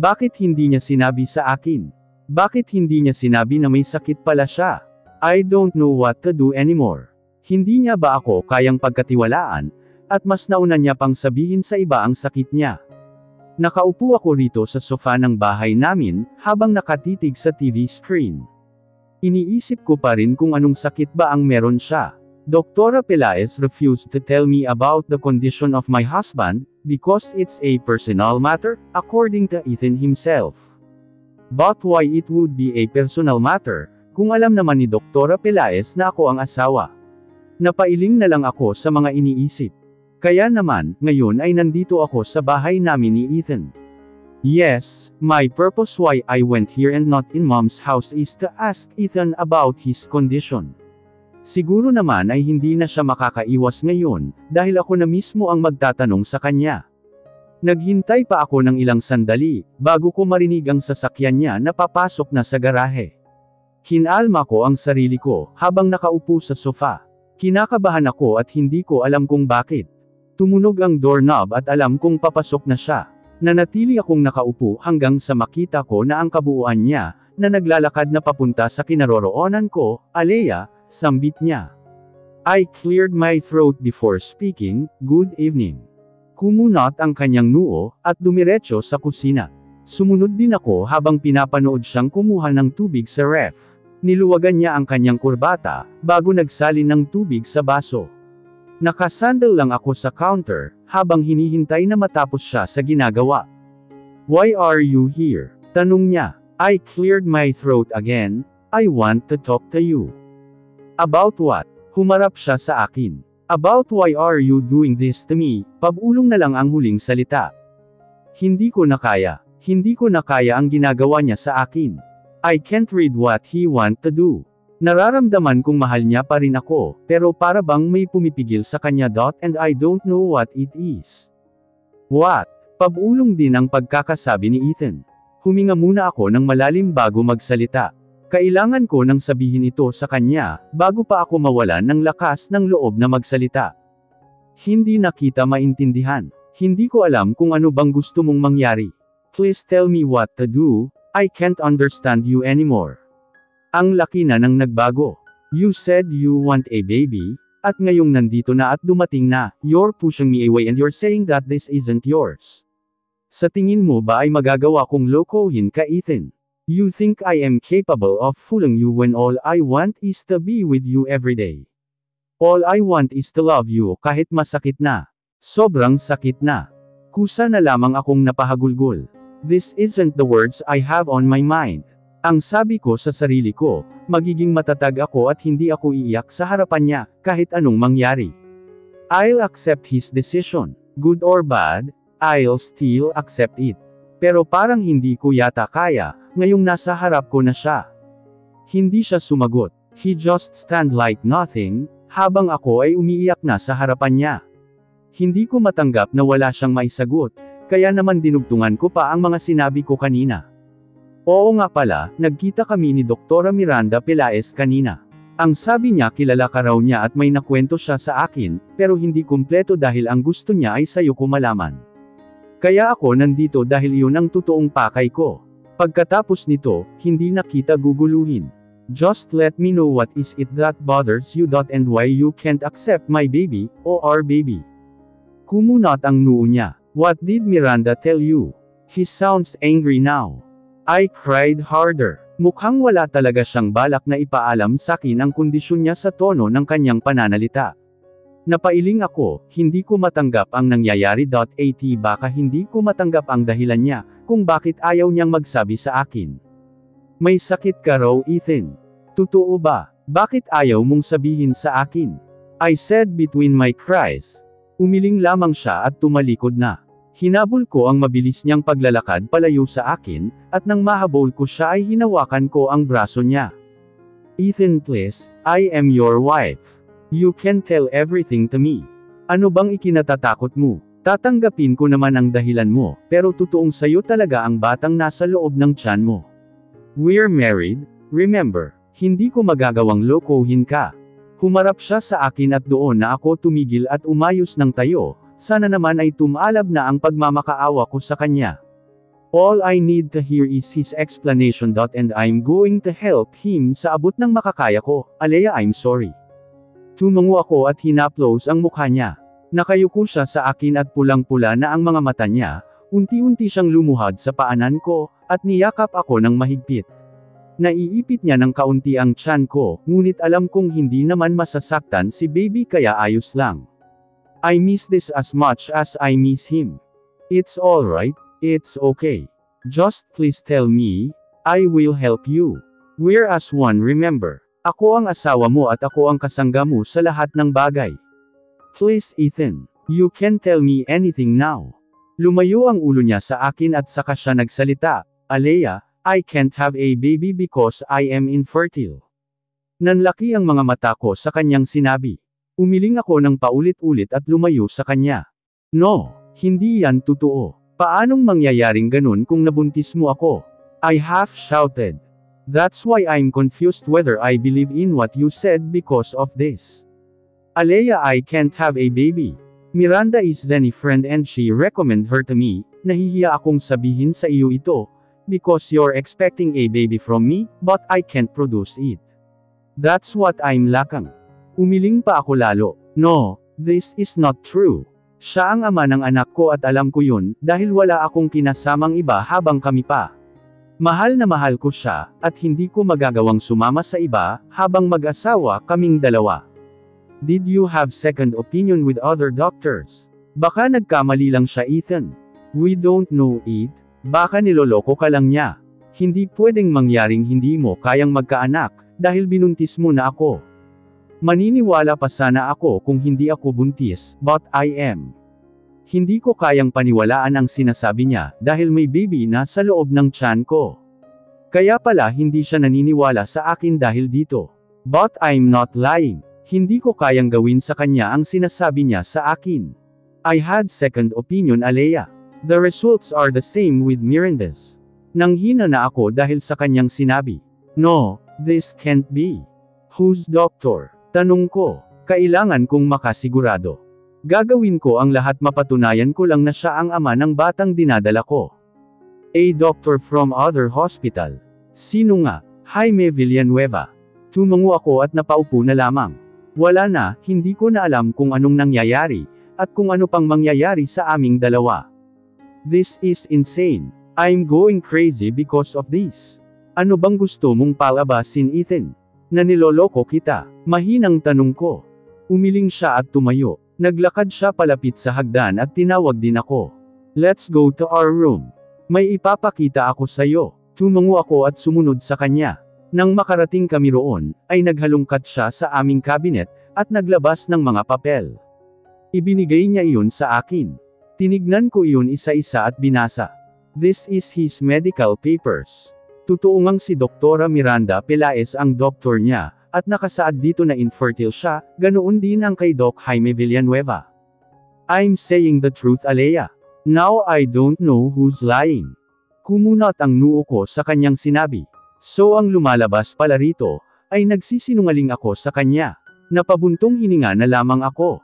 Bakit hindi niya sinabi sa akin? Bakit hindi niya sinabi na may sakit pala siya? I don't know what to do anymore. Hindi niya ba ako kayang pagkatiwalaan, at mas nauna niya pang sabihin sa iba ang sakit niya? Nakaupo ako rito sa sofa ng bahay namin, habang nakatitig sa TV screen. Iniisip ko pa rin kung anong sakit ba ang meron siya. Dr. Pelaez refused to tell me about the condition of my husband, because it's a personal matter, according to Ethan himself. But why it would be a personal matter, kung alam naman ni Dr. Pelaez na ako ang asawa? Napailing na lang ako sa mga iniisip. Kaya naman, ngayon ay nandito ako sa bahay namin ni Ethan. Yes, my purpose why I went here and not in Mom's house is to ask Ethan about his condition. Siguro naman ay hindi na siya makakaiwas ngayon, dahil ako na mismo ang magtatanong sa kanya. Naghintay pa ako ng ilang sandali, bago ko marinig ang sasakyan niya na papasok na sa garahe. Kinalma ko ang sarili ko, habang nakaupo sa sofa. Kinakabahan ako at hindi ko alam kung bakit. Tumunog ang doorknob at alam kong papasok na siya. Nanatili akong nakaupo hanggang sa makita ko na ang kabuuan niya, na naglalakad na papunta sa kinaroroonan ko, Alea, sambit niya. I cleared my throat before speaking, "Good evening." Kumunot ang kanyang noo, at dumiretso sa kusina. Sumunod din ako habang pinapanood siyang kumuha ng tubig sa ref. Niluwagan niya ang kanyang kurbata, bago nagsalin ng tubig sa baso. Nakasandal lang ako sa counter, habang hinihintay na matapos siya sa ginagawa. "Why are you here?" tanong niya. I cleared my throat again. "I want to talk to you." "About what?" Humarap siya sa akin. "About why are you doing this to me?" Pabulong na lang ang huling salita. Hindi ko na kaya. Hindi ko na kaya ang ginagawa niya sa akin. I can't read what he want to do. Nararamdaman kong mahal niya pa rin ako, pero para bang may pumipigil sa kanya. And I don't know what it is. What? Pabulong din ang pagkakasabi ni Ethan. Huminga muna ako ng malalim bago magsalita. Kailangan ko nang sabihin ito sa kanya, bago pa ako mawalan ng lakas ng loob na magsalita. Hindi na kita maintindihan. Hindi ko alam kung ano bang gusto mong mangyari. Please tell me what to do. I can't understand you anymore. Ang laki na nang nagbago. You said you want a baby, at ngayong nandito na at dumating na, you're pushing me away and you're saying that this isn't yours. Sa tingin mo ba ay magagawa kong lokohin ka, Ethan? You think I am capable of fooling you when all I want is to be with you every day. All I want is to love you kahit masakit na. Sobrang sakit na. Kusa na lamang akong napahagulgol. This isn't the words I have on my mind. Ang sabi ko sa sarili ko, magiging matatag ako at hindi ako iiyak sa harapan niya, kahit anong mangyari. I'll accept his decision. Good or bad, I'll still accept it. Pero parang hindi ko yata kaya, ngayong nasa harap ko na siya. Hindi siya sumagot. He just stand like nothing, habang ako ay umiiyak na sa harapan niya. Hindi ko matanggap na wala siyang maisagot, kaya naman dinugtungan ko pa ang mga sinabi ko kanina. Oo nga pala, nagkita kami ni Dr. Miranda Pelaez kanina. Ang sabi niya kilala ka raw niya at may nakwento siya sa akin, pero hindi kumpleto dahil ang gusto niya ay sayo ko malaman. Kaya ako nandito dahil yun ang totoong pakay ko. Pagkatapos nito, hindi na kita guguluhin. Just let me know what is it that bothers you. And why you can't accept my baby, or our baby. Kumunot ang noo niya. What did Miranda tell you? He sounds angry now. I cried harder. Mukhang wala talaga siyang balak na ipaalam sa akin ang kondisyon niya sa tono ng kanyang pananalita. Napailing ako, hindi ko matanggap ang nangyayari. At baka hindi ko matanggap ang dahilan niya, kung bakit ayaw niyang magsabi sa akin. May sakit ka raw, Ethan. Totoo ba? Bakit ayaw mong sabihin sa akin? I said between my cries. Umiling lamang siya at tumalikod na. Hinabol ko ang mabilis niyang paglalakad palayo sa akin, at nang mahabol ko siya ay hinawakan ko ang braso niya. Ethan, please, I am your wife. You can tell everything to me. Ano bang ikinatatakot mo? Tatanggapin ko naman ang dahilan mo, pero totoong sayo talaga ang batang nasa loob ng tiyan mo. We're married, remember. Hindi ko magagawang lokohin ka. Humarap siya sa akin at doon na ako tumigil at umayos ng tayo, sana naman ay tumalab na ang pagmamakaawa ko sa kanya. All I need to hear is his explanation. And I'm going to help him sa abot ng makakaya ko. Alea, I'm sorry. Tumango ako at hinaplos ang mukha niya. Nakayuko siya sa akin at pulang-pula na ang mga mata niya, unti-unti siyang lumuhad sa paanan ko, at niyakap ako ng mahigpit. Naiipit niya ng kaunti ang tiyan ko, ngunit alam kong hindi naman masasaktan si baby kaya ayos lang. I miss this as much as I miss him. It's alright. It's okay. Just please tell me, I will help you. We're as one, remember. Ako ang asawa mo at ako ang kasangga mo sa lahat ng bagay. Please Ethan, you can tell me anything now. Lumayo ang ulo niya sa akin at saka siya nagsalita, Alea, I can't have a baby because I am infertile. Nanlaki ang mga mata ko sa kanyang sinabi. Umiling ako ng paulit-ulit at lumayo sa kanya. No, hindi yan totoo. Paanong mangyayaring ganun kung nabuntis mo ako? I half shouted. That's why I'm confused whether I believe in what you said because of this. Alea, I can't have a baby. Miranda is Zenny's friend and she recommended her to me. Nahihiya akong sabihin sa iyo ito, because you're expecting a baby from me, but I can't produce it. That's what I'm lacking. Umiling pa ako lalo. No, this is not true. Siya ang ama ng anak ko at alam ko yun, dahil wala akong kinasamang iba habang kami pa. Mahal na mahal ko siya, at hindi ko magagawang sumama sa iba, habang mag-asawa kaming dalawa. Did you have second opinion with other doctors? Baka nagkamali lang siya Ethan. We don't know it, baka niloloko ka lang niya. Hindi pwedeng mangyaring hindi mo kayang magkaanak, dahil binuntis mo na ako. Maniniwala pa sana ako kung hindi ako buntis, but I am. Hindi ko kayang paniwalaan ang sinasabi niya, dahil may baby na sa loob ng tiyan ko. Kaya pala hindi siya naniniwala sa akin dahil dito. But I'm not lying. Hindi ko kayang gawin sa kanya ang sinasabi niya sa akin. I had second opinion Alea. The results are the same with Miranda's. Nanghina na ako dahil sa kanyang sinabi. No, this can't be. Who's doctor? Tanong ko, kailangan kong makasigurado. Gagawin ko ang lahat mapatunayan ko lang na siya ang ama ng batang dinadala ko. A doctor from other hospital. Sino nga? Jaime Villanueva. Tumango ako at napaupo na lamang. Wala na, hindi ko na alam kung anong nangyayari, at kung ano pang mangyayari sa aming dalawa. This is insane. I'm going crazy because of this. Ano bang gusto mong palabasin Ethan? Na niloloko kita? Mahinang tanong ko. Umiling siya at tumayo. Naglakad siya palapit sa hagdan at tinawag din ako. Let's go to our room. May ipapakita ako sa'yo. Tumango ako at sumunod sa kanya. Nang makarating kami roon, ay naghalungkat siya sa aming cabinet, at naglabas ng mga papel. Ibinigay niya iyon sa akin. Tinignan ko iyon isa-isa at binasa. This is his medical papers. Totoo ngang si Doktora Miranda Pelaez ang doktor niya, at nakasaad dito na infertile siya, ganoon din ang kay Doc Jaime Villanueva. I'm saying the truth Alea. Now I don't know who's lying. Kumunat ang noo ko sa kanyang sinabi. So ang lumalabas pala rito, ay nagsisinungaling ako sa kanya. Napabuntong hininga na lamang ako.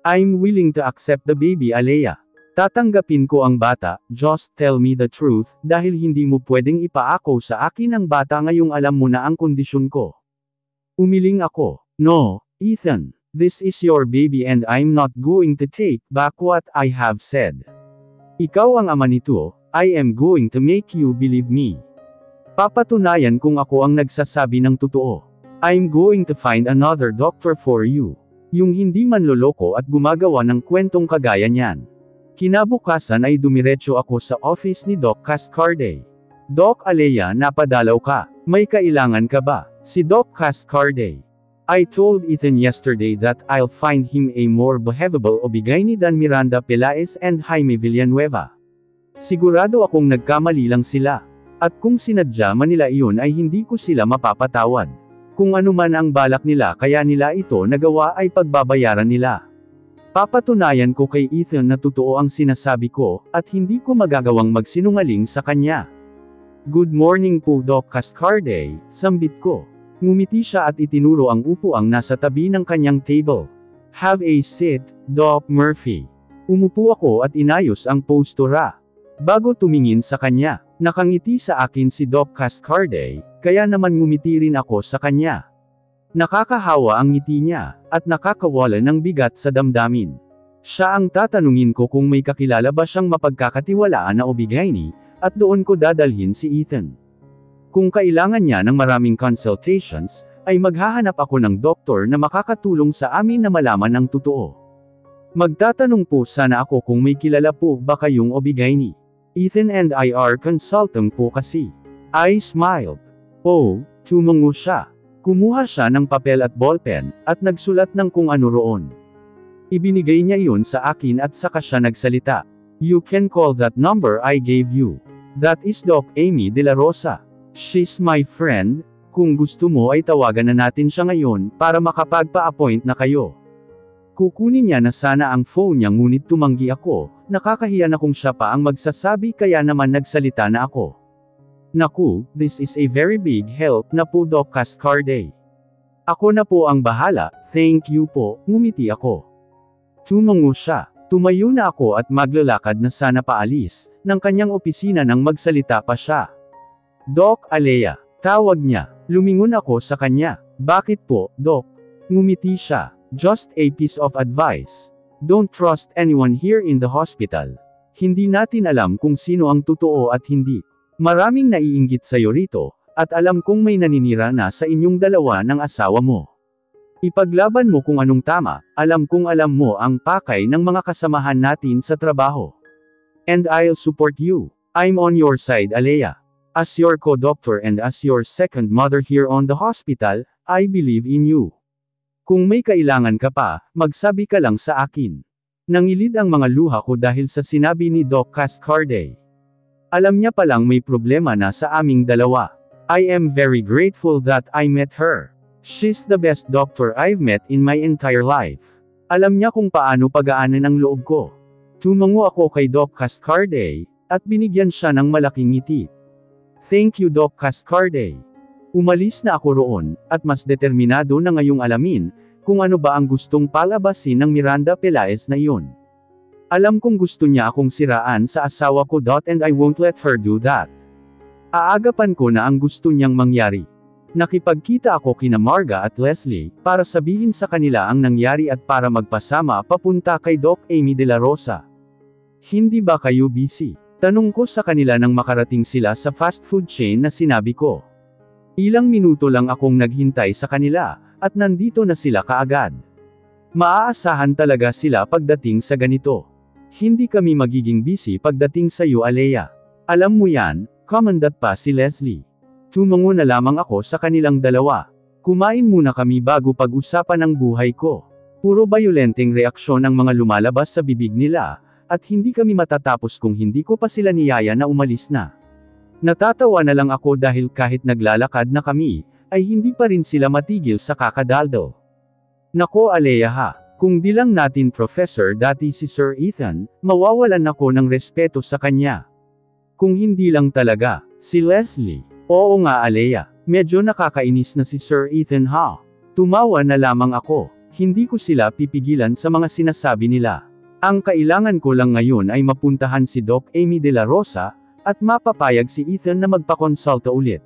I'm willing to accept the baby Alea. Tatanggapin ko ang bata, just tell me the truth, dahil hindi mo pwedeng ipaako sa akin ang bata ngayong alam mo na ang kondisyon ko. Umiling ako. No, Ethan, this is your baby and I'm not going to take back what I have said. Ikaw ang ama nito, I am going to make you believe me. Papatunayan kung ako ang nagsasabi ng totoo. I'm going to find another doctor for you. Yung hindi manloloko at gumagawa ng kwentong kagaya niyan. Kinabukasan ay dumiretso ako sa office ni Doc Cascarde. Doc Alea, napadalaw ka. May kailangan ka ba? Si Doc Cascarde. I told Ethan yesterday that I'll find him a more behavable Obigayni than Miranda Pelaez and Jaime Villanueva. Sigurado akong nagkamali lang sila. At kung sinadya man nila iyon ay hindi ko sila mapapatawad. Kung ano man ang balak nila kaya nila ito nagawa ay pagbabayaran nila. Papatunayan ko kay Ethan na totoo ang sinasabi ko, at hindi ko magagawang magsinungaling sa kanya. Good morning po Doc Cascarde, sambit ko. Ngumiti siya at itinuro ang upuang nasa tabi ng kanyang table. Have a seat, Doc Murphy. Umupo ako at inayos ang postura. Bago tumingin sa kanya, nakangiti sa akin si Doc Cascarde, kaya naman ngumiti rin ako sa kanya. Nakakahawa ang ngiti niya, at nakakawala ng bigat sa damdamin. Siya ang tatanungin ko kung may kakilala ba siyang mapagkakatiwalaan na OB-GYN, at doon ko dadalhin si Ethan. Kung kailangan niya ng maraming consultations, ay maghahanap ako ng doktor na makakatulong sa amin na malaman ang totoo. Magtatanong po sana ako kung may kilala po ba kayong OB-GYN. Ethan and I are consulting po kasi. I smiled. Oh, tumungo siya. Kumuha siya ng papel at ballpen, at nagsulat ng kung ano roon. Ibinigay niya iyon sa akin at saka siya nagsalita. You can call that number I gave you. That is Doc Amy De La Rosa. She's my friend. Kung gusto mo ay tawagan na natin siya ngayon, para makapagpa-appoint na kayo. Kukunin niya na sana ang phone niya ngunit tumanggi ako, nakakahiya na kung siya pa ang magsasabi kaya naman nagsalita na ako. Naku, this is a very big help na po Doc Cascarde. Ako na po ang bahala, thank you po, ngumiti ako. Tumungo siya, tumayo na ako at maglalakad na sana paalis, ng kanyang opisina nang magsalita pa siya. Doc Alea, tawag niya, lumingon ako sa kanya, bakit po, Doc? Ngumiti siya. Just a piece of advice. Don't trust anyone here in the hospital. Hindi natin alam kung sino ang totoo at hindi. Maraming naiinggit sa'yo rito, at alam kong may naninira na sa inyong dalawa ng asawa mo. Ipaglaban mo kung anong tama, alam kong alam mo ang pakay ng mga kasamahan natin sa trabaho. And I'll support you. I'm on your side, Alea. As your co-doctor and as your second mother here on the hospital, I believe in you. Kung may kailangan ka pa, magsabi ka lang sa akin. Nangilid ang mga luha ko dahil sa sinabi ni Doc Cascarde. Alam niya palang may problema na sa aming dalawa. I am very grateful that I met her. She's the best doctor I've met in my entire life. Alam niya kung paano pagaanan ang loob ko. Tumango ako kay Doc Cascarde, at binigyan siya ng malaking ngiti. Thank you Doc Cascarde. Umalis na ako roon, at mas determinado na ngayong alamin, kung ano ba ang gustong palabasin ng Miranda Pelaez na iyon. Alam kong gusto niya akong siraan sa asawa ko. And I won't let her do that. Aagapan ko na ang gusto niyang mangyari. Nakipagkita ako kina Marga at Leslie, para sabihin sa kanila ang nangyari at para magpasama papunta kay Doc Amy De La Rosa. Hindi ba kayo busy? Tanong ko sa kanila nang makarating sila sa fast food chain na sinabi ko. Ilang minuto lang akong naghintay sa kanila, at nandito na sila kaagad. Maaasahan talaga sila pagdating sa ganito. Hindi kami magiging busy pagdating sa iyo Alea. Alam mo yan, commandant pa si Leslie. Tumango na lamang ako sa kanilang dalawa. Kumain muna kami bago pag-usapan ang buhay ko. Puro bayolenteng reaksyon ang mga lumalabas sa bibig nila, at hindi kami matatapos kung hindi ko pa sila niyaya na umalis na. Natatawa na lang ako dahil kahit naglalakad na kami, ay hindi pa rin sila matigil sa kakadaldal. Nako Alea ha, kung di lang natin professor dati si Sir Ethan, mawawalan ako ng respeto sa kanya. Kung hindi lang talaga, si Leslie. Oo nga Alea, medyo nakakainis na si Sir Ethan ha. Tumawa na lamang ako, hindi ko sila pipigilan sa mga sinasabi nila. Ang kailangan ko lang ngayon ay mapuntahan si Doc Amy De La Rosa, at mapapayag si Ethan na magpakonsulta ulit.